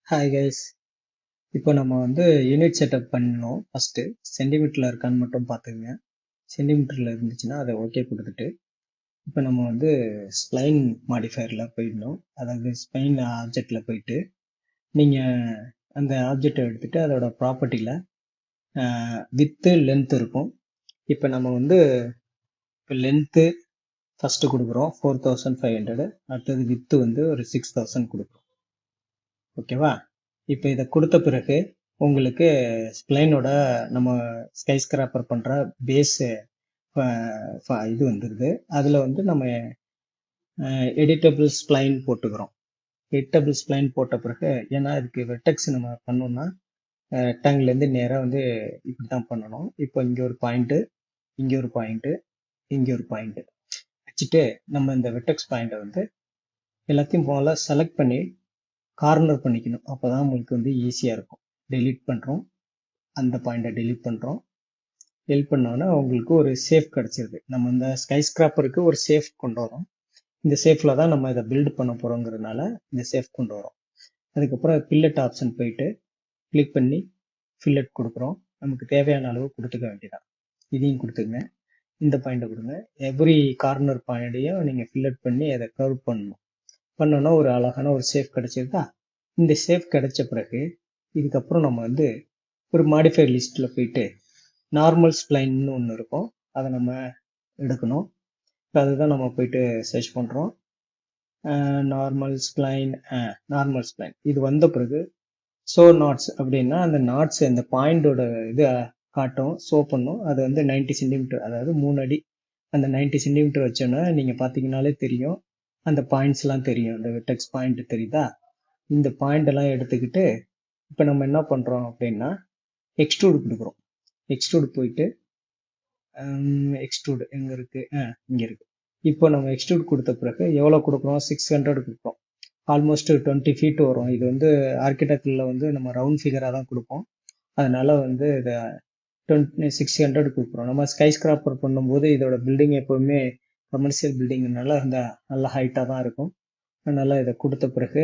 Hi guys. இப்போ நம்ம unit setup பண்ணணும். ஃபஸ்ட்டு சென்டிமீட்டரில் இருக்கான்னு மட்டும் பார்த்துக்குங்க. சென்டிமீட்டரில் இருந்துச்சுன்னா அதை ஓகே கொடுத்துட்டு இப்போ நம்ம ஸ்ப்ளைன் மாடிஃபயரில் போயிடணும். அதாவது ஸ்ப்ளைன் ஆப்ஜெக்டில் போயிட்டு நீங்கள் அந்த ஆப்ஜெக்டை எடுத்துகிட்டு அதோட ப்ராப்பர்ட்டியில் வித்து லென்த் இருக்கும். இப்போ நம்ம இப்போ லென்த்து ஃபஸ்ட்டு கொடுக்குறோம் 4500. அடுத்தது வித்து ஒரு 6000 கொடுக்குறோம். ஓகேவா? இப்போ இதை கொடுத்த பிறகு உங்களுக்கு ஸ்ப்ளைனோட நம்ம ஸ்கை ஸ்கிராப்பர் பண்ணுற பேஸ் இது வந்துடுது. அதில் நம்ம எடிட்டபிள் ஸ்ப்ளைன் போட்டுக்கிறோம். எடிட்டபிள் ஸ்ப்ளைன் போட்ட பிறகு ஏன்னா இதுக்கு வெர்டெக்ஸ் நம்ம பண்ணோம்னா ரெக்டாங்கிலேருந்து நேராக இப்படி தான் பண்ணணும். இப்போ இங்கே ஒரு பாயிண்ட்டு, இங்கே ஒரு பாயிண்ட்டு, இங்கே ஒரு பாயிண்ட்டு வச்சுட்டு நம்ம இந்த வெர்டெக்ஸ் பாயிண்ட்டை எல்லாத்தையும் போல செலக்ட் பண்ணி கார்னர் பண்ணிக்கணும். அப்போ தான் உங்களுக்கு ஈஸியாக இருக்கும். டெலீட் பண்ணுறோம், அந்த பாயிண்ட்டை டெலீட் பண்ணுறோம். டெலீட் பண்ணோன்னா உங்களுக்கு ஒரு சேஃப் கிடச்சிருது. நம்ம இந்த ஸ்கை ஸ்கிராப்பருக்கு ஒரு சேஃப் கொண்டு வரோம். இந்த சேஃபில் தான் நம்ம இதை பில்ட் பண்ண போகிறோங்கிறதுனால இந்த சேஃப் கொண்டு வரோம். அதுக்கப்புறம் ஃபில்லட் ஆப்ஷன் போயிட்டு கிளிக் பண்ணி ஃபில்லட் கொடுக்குறோம். நமக்கு தேவையான அளவு கொடுத்துக்க வேண்டியதான். இதையும் கொடுத்துங்க, இந்த பாயிண்ட்டை கொடுங்க. எவ்ரி கார்னர் பாயிண்ட்டையும் நீங்கள் ஃபில்லட் பண்ணி அதை கர்வ் பண்ணணும். பண்ணோன்னா ஒரு அழகான ஒரு சேஃப் கிடச்சிருதா? இந்த சேஃப் கிடைச்ச பிறகு இதுக்கப்புறம் நம்ம ஒரு மாடிஃபையர் லிஸ்ட்டில் போயிட்டு நார்மல் ஸ்ப்ளைன்னு ஒன்று இருக்கும், அதை நம்ம எடுக்கணும். இப்போ அதுதான் நம்ம போயிட்டு சர்ச் பண்ணுறோம். நார்மல் ஸ்ப்ளைன் இது வந்த பிறகு ஷோ நாட்ஸ் அப்படின்னா அந்த நாட்ஸ் அந்த பாயிண்டோட இது காட்டும், ஷோ பண்ணும். அது 90 சென்டிமீட்டர், அதாவது 3 அடி. அந்த 90 சென்டிமீட்டர் வச்சோன்னா நீங்கள் பார்த்தீங்கன்னாலே தெரியும், அந்த பாயிண்ட்ஸ்லாம் தெரியும். அந்த வெர்டெக்ஸ் பாயிண்ட் தெரியுதா? இந்த பாயிண்ட் எல்லாம் எடுத்துக்கிட்டு இப்போ நம்ம என்ன பண்ணுறோம் அப்படின்னா எக்ஸ்ட்ரூட் கொடுக்குறோம். எக்ஸ்ட்ரூட் போயிட்டு எக்ஸ்ட்ரூட் எங்கே இருக்குது? இங்கே இருக்குது. இப்போ நம்ம எக்ஸ்ட்ரூட் கொடுத்த பிறகு எவ்வளோ கொடுக்குறோம்? 600 கொடுக்குறோம். ஆல்மோஸ்ட் 20 ஃபீட் வரும். இது ஆர்கிடெக்டில் நம்ம ரவுண்ட் ஃபிகராக தான் கொடுப்போம். அதனால இதை 600 கொடுக்குறோம். நம்ம ஸ்கை ஸ்கிராப்பர் பண்ணும்போது இதோட பில்டிங் எப்போவுமே கமர்ஷியல் பில்டிங்னால நல்ல ஹைட்டாக தான் இருக்கும். அதனால் இதை கொடுத்த பிறகு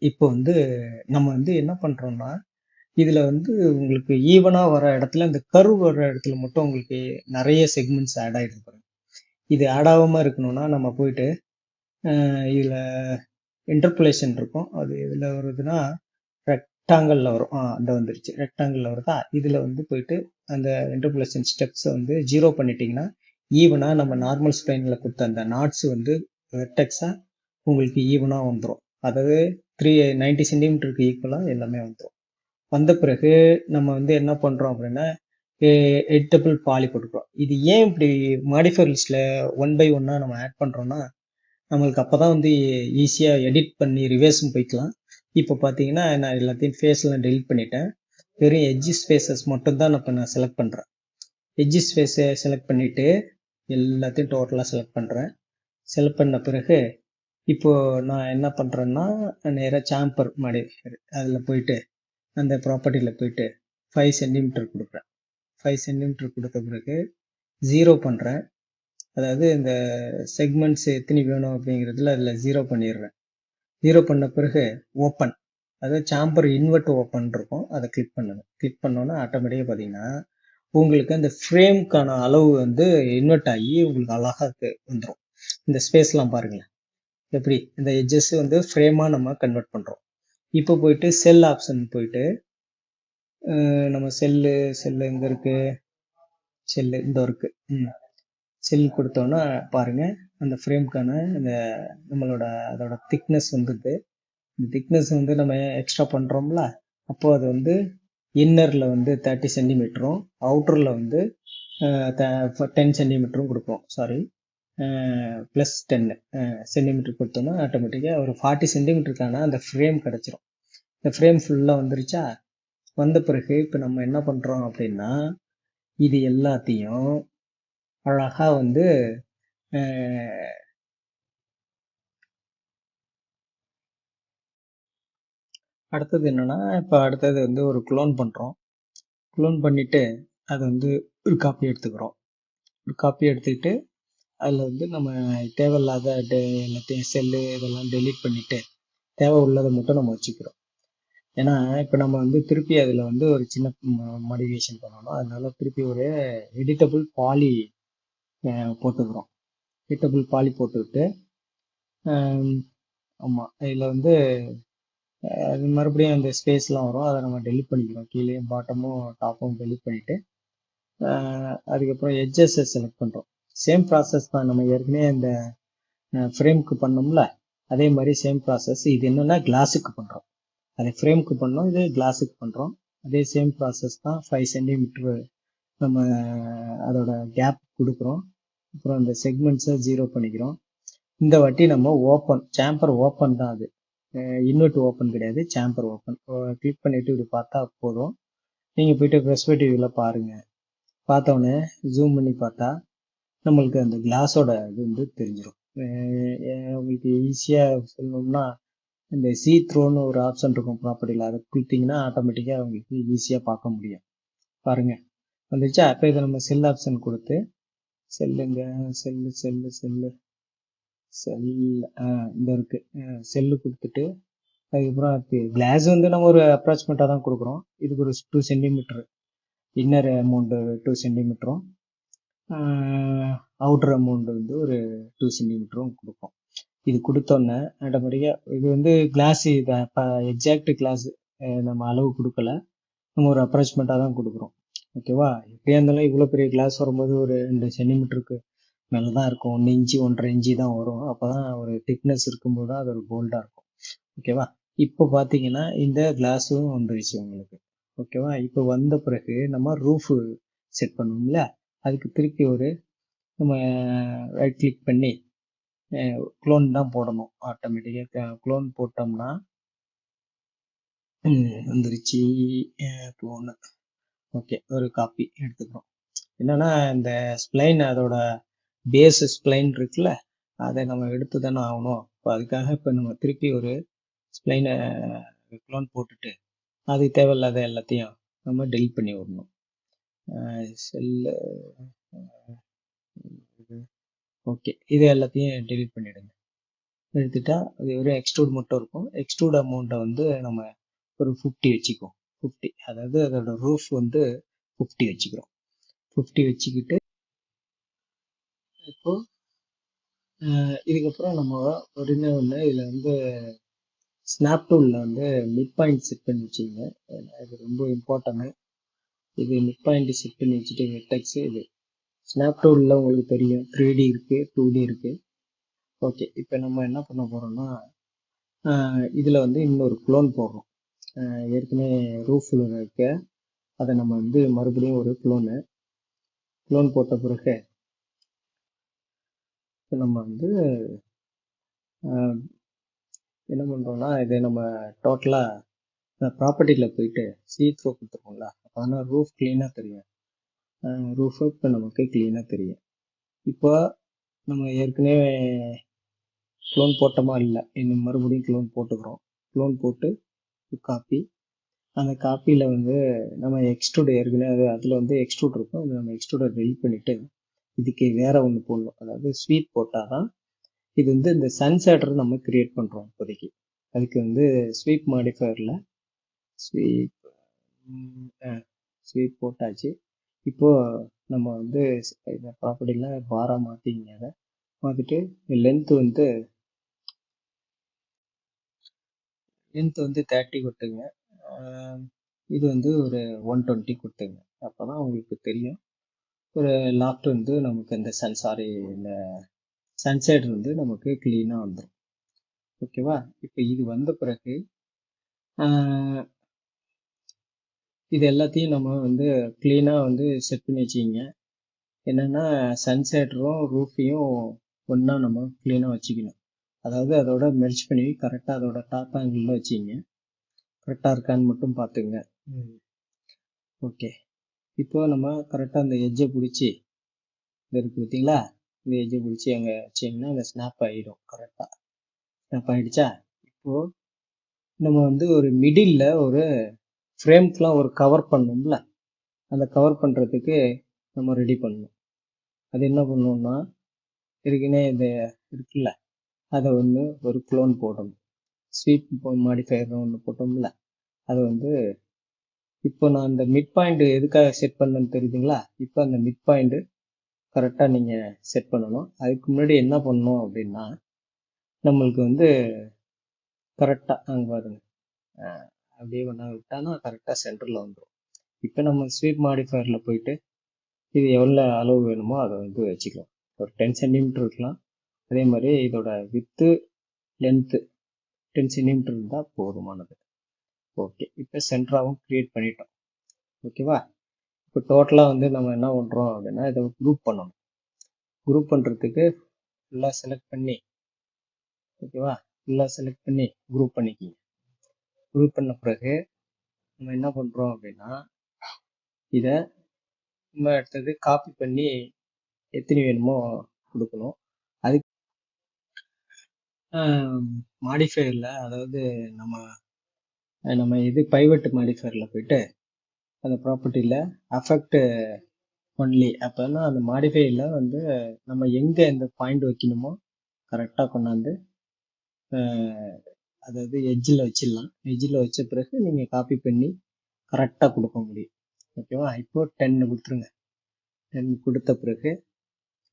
இப்போ நம்ம என்ன பண்ணுறோம்னா இதில் உங்களுக்கு ஈவனாக வர இடத்துல இந்த கர்வ் வர இடத்துல மட்டும் உங்களுக்கு நிறைய செக்மெண்ட்ஸ் ஆட் ஆகிட்டு பாருங்க. இது ஆட் ஆகாமல் இருக்கணும்னா நம்ம போயிட்டு இதில் இன்டர்போலேஷன் இருக்கும். அது இதில் வருதுன்னா ரெக்டாங்கிளில் வரும். அந்த வந்துருச்சு, ரெக்டாங்கிளில் வருதா? இதில் போயிட்டு அந்த இன்டர்போலேஷன் ஸ்டெப்ஸை 0 பண்ணிட்டீங்கன்னா ஈவனாக நம்ம நார்மல் ஸ்ப்ளைனில் கொடுத்த அந்த நாட்ஸ் வெர்டெக்ஸாக உங்களுக்கு ஈவனாக வந்துடும். அதாவது 90 சென்டிமீட்டருக்கு ஈக்குவலாக எல்லாமே வந்துடும். வந்த பிறகு நம்ம என்ன பண்ணுறோம் அப்படின்னா எடிட்டபிள் பாலி போட்டுக்கிறோம். இது ஏன் இப்படி மாடிஃபையர் லிஸ்ட்டில் 1 by 1 நம்ம ஆட் பண்ணுறோன்னா நம்மளுக்கு அப்போ தான் ஈஸியாக எடிட் பண்ணி ரிவர்ஸும் போய்க்கலாம். இப்போ பார்த்தீங்கன்னா நான் எல்லாத்தையும் ஃபேஸ்லாம் டெலிட் பண்ணிட்டேன். வெறும் எட்ஜஸ் ஃபேஸஸ் மட்டும்தான் நான் செலக்ட் பண்ணுறேன். எட்ஜஸ் ஃபேஸை செலக்ட் பண்ணிவிட்டு எல்லாத்தையும் டோட்டலாக செலக்ட் பண்ணுறேன். செலக்ட் பண்ண பிறகு இப்போது நான் என்ன பண்ணுறேன்னா நேராக சாம்பர் மாடிஃபையர் அதில் போயிட்டு அந்த ப்ராப்பர்ட்டியில் போயிட்டு 5 சென்டிமீட்டர் கொடுக்குறேன். 5 சென்டிமீட்டர் கொடுத்த பிறகு 0 பண்ணுறேன். அதாவது இந்த செக்மெண்ட்ஸ் எத்தனை வேணும் அப்படிங்கிறதுல அதில் 0 பண்ணிடுறேன். 0 பண்ண பிறகு ஓப்பன், அதாவது சாம்பர் இன்வெர்ட் ஓப்பன் இருக்கும், அதை கிளிக் பண்ணுங்கள். கிளிக் பண்ணோன்னா ஆட்டோமேட்டிக்காக பார்த்தீங்கன்னா உங்களுக்கு அந்த ஃப்ரேம்க்கான அளவு இன்வெர்ட் ஆகி உங்களுக்கு அழகாக வந்துடும். இந்த ஸ்பேஸ்லாம் பாருங்களேன் எப்படி இந்த எட்ஜஸ் ஃப்ரேமாக நம்ம கன்வெர்ட் பண்ணுறோம். இப்போ போயிட்டு செல் ஆப்ஷன் போயிட்டு நம்ம செல்லு எங்கே இருக்குது? செல்லு இந்த இருக்குது. செல் கொடுத்தோன்னா பாருங்கள் அந்த ஃப்ரேம்க்கான இந்த நம்மளோட அதோட திக்னஸ் வந்துடுது. இந்த திக்னஸ் நம்ம எக்ஸ்ட்ரா பண்ணுறோம்ல, அப்போது அது இன்னரில் 30 சென்டிமீட்டரும் அவுட்டரில் 10 சென்டிமீட்டரும் கொடுப்போம். சாரி, +10 சென்டிமீட்டர் கொடுத்தோன்னா ஆட்டோமேட்டிக்காக ஒரு 40 சென்டிமீட்டருக்கான அந்த ஃப்ரேம் கிடச்சிரும். இந்த ஃப்ரேம் ஃபுல்லாக வந்துருச்சா? வந்த பிறகு இப்போ நம்ம என்ன பண்ணுறோம் அப்படின்னா இது எல்லாத்தையும் அழகாக அடுத்தது என்னென்னா இப்போ அடுத்தது ஒரு குளோன் பண்ணுறோம். குளோன் பண்ணிவிட்டு அதை ஒரு காப்பி எடுத்துக்கிறோம். ஒரு காப்பி எடுத்துக்கிட்டு அதில் நம்ம தேவையில்லாத எல்லாத்தையும் செல்லு இதெல்லாம் டெலீட் பண்ணிவிட்டு தேவை உள்ளதை மட்டும் நம்ம வச்சுக்கிறோம். ஏன்னா இப்போ நம்ம வந்து திருப்பி அதில் வந்து ஒரு சின்ன மாடிஃபிகேஷன் பண்ணணும். அதனால திருப்பி ஒரு எடிட்டபிள் பாலி போட்டுக்கிறோம். எடிட்டபிள் பாலி போட்டுக்கிட்டு ஆமாம் இதில் வந்து அது மறுபடியும் அந்த ஸ்பேஸ்லாம் வரும், அதை நம்ம டெலிட் பண்ணிக்கிறோம். கீழே பாட்டமும் டாப்பும் டெலிட் பண்ணிவிட்டு அதுக்கப்புறம் எட்ஜஸை செலக்ட் பண்ணுறோம். சேம் ப்ராசஸ் தான் நம்ம ஏற்கனவே இந்த ஃப்ரேம்க்கு பண்ணோம்ல, அதே மாதிரி சேம் ப்ராசஸ். இது என்னென்னா கிளாஸுக்கு பண்ணுறோம், அதை ஃப்ரேம்க்கு பண்ணோம், இது கிளாஸுக்கு பண்ணுறோம். அதே சேம் ப்ராசஸ் தான். 5 சென்டிமீட்ரு நம்ம அதோட கேப் கொடுக்குறோம். அப்புறம் அந்த செக்மெண்ட்ஸை 0 பண்ணிக்கிறோம். இந்த வாட்டி நம்ம ஓப்பன் சேம்பர் ஓப்பன் தான், அது இன்வெர்ட் ஓப்பன் கிடையாது, சேம்பர் ஓப்பன். கிளிக் பண்ணிவிட்டு இப்படி பார்த்தா போதும். நீங்கள் போயிட்டு பெர்ஸ்பெக்டிவில் பாருங்கள். பார்த்தோன்னே ஜூம் பண்ணி பார்த்தா நம்மளுக்கு அந்த கிளாஸோட இது வந்து தெரிஞ்சிடும். உங்களுக்கு ஈஸியாக சொல்லணும்னா இந்த சி த்ரோன்னு ஒரு ஆப்ஷன் இருக்கும் ப்ராப்பர்ட்டியில், அதை கொடுத்தீங்கன்னா ஆட்டோமேட்டிக்காக உங்களுக்கு ஈஸியாக பார்க்க முடியும். பாருங்கள் வந்துருச்சா? அப்போ இதை நம்ம செல் ஆப்ஷன் கொடுத்து செல்லுங்க, செல்லு செல்லு செல்லு செல் இந்த இருக்கு செல்லு கொடுத்துட்டு அதுக்கப்புறம் கிளாஸ் வந்து நம்ம ஒரு அப்ராக்சிமேட்டாக தான் கொடுக்குறோம். இதுக்கு ஒரு 2 சென்டிமீட்ரு இன்னர் அமௌண்ட்டு 2 சென்டிமீட்டரும் அவுட்டர் அமௌண்ட் வந்து ஒரு 2 சென்டிமீட்டரும் கொடுப்போம். இது கொடுத்தோன்னே ஆட்டோமேட்டிக்காக இது வந்து கிளாஸ், இது எக்ஸாக்ட் கிளாஸ் நம்ம அளவு கொடுக்கல, நம்ம ஒரு அப்ராக்சிமேட்டாக தான் கொடுக்குறோம். ஓகேவா? எப்படியா இருந்தாலும் இவ்வளோ பெரிய கிளாஸ் வரும்போது ஒரு 2 சென்டிமீட்டருக்கு மேலே தான் இருக்கும். 1 இன்ச்சு 1.5 இன்ச்சு தான் வரும். அப்போ தான் ஒரு திக்னஸ் இருக்கும்போது தான் அது ஒரு போல்டாக இருக்கும். ஓகேவா? இப்போ பார்த்தீங்கன்னா இந்த கிளாஸும் வந்துருச்சு உங்களுக்கு. ஓகேவா? இப்போ வந்த பிறகு நம்ம ரூஃபு செட் பண்ணுவோம்ல, அதுக்கு திருப்பி ஒரு நம்ம ரைட் கிளிக் பண்ணி க்ளோன் தான் போடணும். ஆட்டோமேட்டிக்காக க்ளோன் போட்டோம்னா வந்துருச்சு க்ளோனு. ஓகே, ஒரு காப்பி எடுத்துக்கிறோம். என்னன்னா இந்த ஸ்ப்ளைன் அதோட பேஸ் ஸ்ப்ளைன் இருக்குல்ல, அதை நம்ம எடுத்து தானே ஆகணும். இப்போ அதுக்காக இப்போ நம்ம திருப்பி ஒரு ஸ்ப்ளைனை க்ளோன் போட்டுட்டு அது தேவையில்லாத எல்லாத்தையும் நம்ம டெலிட் பண்ணி விடணும். செல்லு ஓகே, இது எல்லாத்தையும் டெலிட் பண்ணிவிடுங்க. எடுத்துட்டா அது ஒரு எக்ஸ்ட்ரூட் மட்டும் இருக்கும். எக்ஸ்ட்ரூட் அமௌண்ட்டை வந்து நம்ம ஒரு 50 வச்சுக்குவோம். 50, அதாவது அதோட ரூஃப் வந்து 50 வச்சுக்கிறோம். 50 வச்சுக்கிட்டு இப்போ இதுக்கப்புறம் நம்ம ஒரு ஒன்று இதில் வந்து ஸ்னாப் டூலில் வந்து மிட் பாயிண்ட் செட் பண்ணி வச்சுங்க. இது ரொம்ப இம்பார்ட்டன்ட். இது மிட் பாயிண்ட் செட் பண்ணி வச்சுட்டு வெர்டெக்ஸ் இது ஸ்னாப் டூலில் உங்களுக்கு தெரியும் 3D இருக்குது, 2D இருக்குது. ஓகே, இப்போ நம்ம என்ன பண்ண போகிறோம்னா இதில் வந்து இன்னொரு க்ளோன் போடுறோம். ஏற்கனவே ரூஃபில் இருக்க அதை நம்ம வந்து மறுபடியும் ஒரு க்ளோன் போட்ட பிறகு நம்ம வந்து என்ன பண்ணுறோம்னா இதை நம்ம டோட்டலாக ப்ராப்பர்ட்டியில் போயிட்டு சீ-த்ரோ கொடுத்துருக்கோம்ல, அப்போ ஆனால் ரூஃப் க்ளீனாக தெரியும். ரூஃபு இப்போ நமக்கு க்ளீனாக தெரியும். இப்போ நம்ம ஏற்கனவே க்ளோன் போட்டோமா இல்லை, இன்னும் மறுபடியும் க்ளோன் போட்டுக்கிறோம். க்ளோன் போட்டு காப்பி, அந்த காப்பியில் வந்து நம்ம எக்ஸ்ட்ரூட் ஏற்கனவே அதில் வந்து எக்ஸ்ட்ரூட் இருக்கும், அது நம்ம எக்ஸ்ட்ரூடை டெலிட் பண்ணிவிட்டு இதுக்கு வேறு ஒன்று போடணும். அதாவது ஸ்வீப் போட்டால் தான் இது வந்து இந்த சன்சேட்டர் நம்ம கிரியேட் பண்ணுறோம் இப்போதைக்கு. அதுக்கு வந்து ஸ்வீப் மாடிஃபயரில் ஸ்வீப் போட்டாச்சு. இப்போது நம்ம வந்து இந்த ப்ராப்பர்ட்டியில் பாராக மாற்றிங்க. அதை மாற்றிட்டு லென்த்து வந்து 30 கொடுத்துங்க. இது வந்து ஒரு 120 கொடுத்துங்க. அப்போ தான் உங்களுக்கு தெரியும் ஒரு லாஃப்ட் வந்து நமக்கு இந்த இந்த சன்சைட் வந்து நமக்கு க்ளீனாக வந்துடும். ஓகேவா? இப்போ இது வந்த பிறகு இது எல்லாத்தையும் நம்ம வந்து க்ளீனாக வந்து செட் பண்ணி வச்சுக்கிங்க. என்னென்னா சன்சைடரும் ரூஃபையும் ஒன்றா நம்ம க்ளீனாக வச்சுக்கணும். அதாவது அதோட மெர்ஜ் பண்ணி கரெக்டாக அதோட டாப் ஆங்கிளில் வச்சுக்கிங்க. கரெக்டாக இருக்கான்னு மட்டும் பார்த்துங்க. ஓகே, இப்போ நம்ம கரெக்டாக அந்த எட்ஜை பிடிச்சி இருக்கு பார்த்தீங்களா, இந்த எட்ஜை பிடிச்சி அங்கே வச்சிங்கன்னா அந்த ஸ்னாப் ஆகிடும். கரெக்டாக ஸ்னாப் ஆகிடுச்சா? இப்போது நம்ம வந்து ஒரு மிடில் ஒரு ஃப்ரேம்க்கெலாம் ஒரு கவர் பண்ணணும்ல, அந்த கவர் பண்ணுறதுக்கு நம்ம ரெடி பண்ணணும். அது என்ன பண்ணணும்னா ஏற்கனவே இந்த இருக்குல்ல, அதை வந்து ஒரு க்ளோன் போடணும். ஸ்வீப் மாடிஃபையர் ஒன்று போட்டோம்ல, அது வந்து இப்போ நான் அந்த மிட் பாயிண்ட் எதுக்காக செட் பண்ணேன்னு தெரியுதுங்களா? இப்போ அந்த மிட் பாயிண்ட் கரெக்டாக நீங்கள் செட் பண்ணணும். அதுக்கு முன்னாடி என்ன பண்ணணும் அப்படின்னா, நம்மளுக்கு வந்து கரெக்டாக அங்கே பாருங்க, அப்படியே ஒன்றா விட்டானா கரெக்டாக சென்டரில் வந்துடும். இப்போ நம்ம ஸ்வீப் மாடிஃபையரில் போயிட்டு இது எவ்வளோ அளவு வேணுமோ அதை வந்து வச்சுக்கலாம். ஒரு 10 சென்டிமீட்டர் இருக்கலாம். அதே மாதிரி இதோட வித்து லென்த்து 10 சென்டிமீட்டர் இருந்தால் போதுமானது. ஓகே, இப்போ சென்டராகவும் க்ரியேட் பண்ணிட்டோம். ஓகேவா? இப்போ டோட்டலாக வந்து நம்ம என்ன பண்ணுறோம் அப்படின்னா, இதை குரூப் பண்ணணும். குரூப் பண்ணுறதுக்கு ஃபுல்லாக செலக்ட் பண்ணி, ஓகேவா, ஃபுல்லாக செலக்ட் பண்ணி குரூப் பண்ணிக்கிங்க. குரூப் பண்ண பிறகு நம்ம என்ன பண்ணுறோம் அப்படின்னா, இதை நம்ம அடுத்தது காப்பி பண்ணி எத்தனை வேணுமோ கொடுக்கணும். அதுக்கு மாடிஃபையரில், அதாவது நம்ம இது பைவட் மாடிஃபையரில் போயிட்டு அந்த ப்ராப்பர்ட்டியில் அஃபெக்ட் ஒன்லி, அப்போனா அந்த மாடிஃபையரில் வந்து நம்ம எங்கே இந்த பாயிண்ட் வைக்கணுமோ கரெக்டாக கொண்டாந்து அதாவது எட்ஜில் வச்சிடலாம். எட்ஜில் வச்ச பிறகு நீங்கள் காப்பி பண்ணி கரெக்டாக கொடுக்க முடியும். ஓகேவா? இப்போ 10 கொடுத்துருங்க. 10 கொடுத்த பிறகு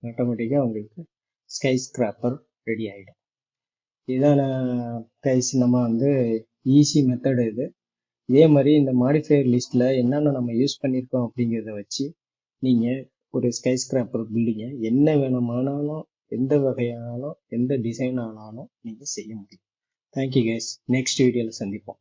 ஆட்டோமேட்டிக்காக உங்களுக்கு ஸ்கை ஸ்கிராப்பர் ரெடி ஆகிடும். இதான கைஸ், நம்ம வந்து ஈஸி மெத்தடு இது. இதே மாதிரி இந்த மாடிஃபையர் லிஸ்ட்டில் என்னென்ன நம்ம யூஸ் பண்ணியிருக்கோம் அப்படிங்கிறத வச்சு நீங்கள் ஒரு ஸ்கை ஸ்கிராப்பர் பில்டிங்கை என்ன வேணுமானாலும், எந்த வகையானாலும், எந்த டிசைன் ஆனாலும் நீங்கள் செய்ய முடியும். Thank you guys. நெக்ஸ்ட் வீடியோவில் சந்திப்போம்.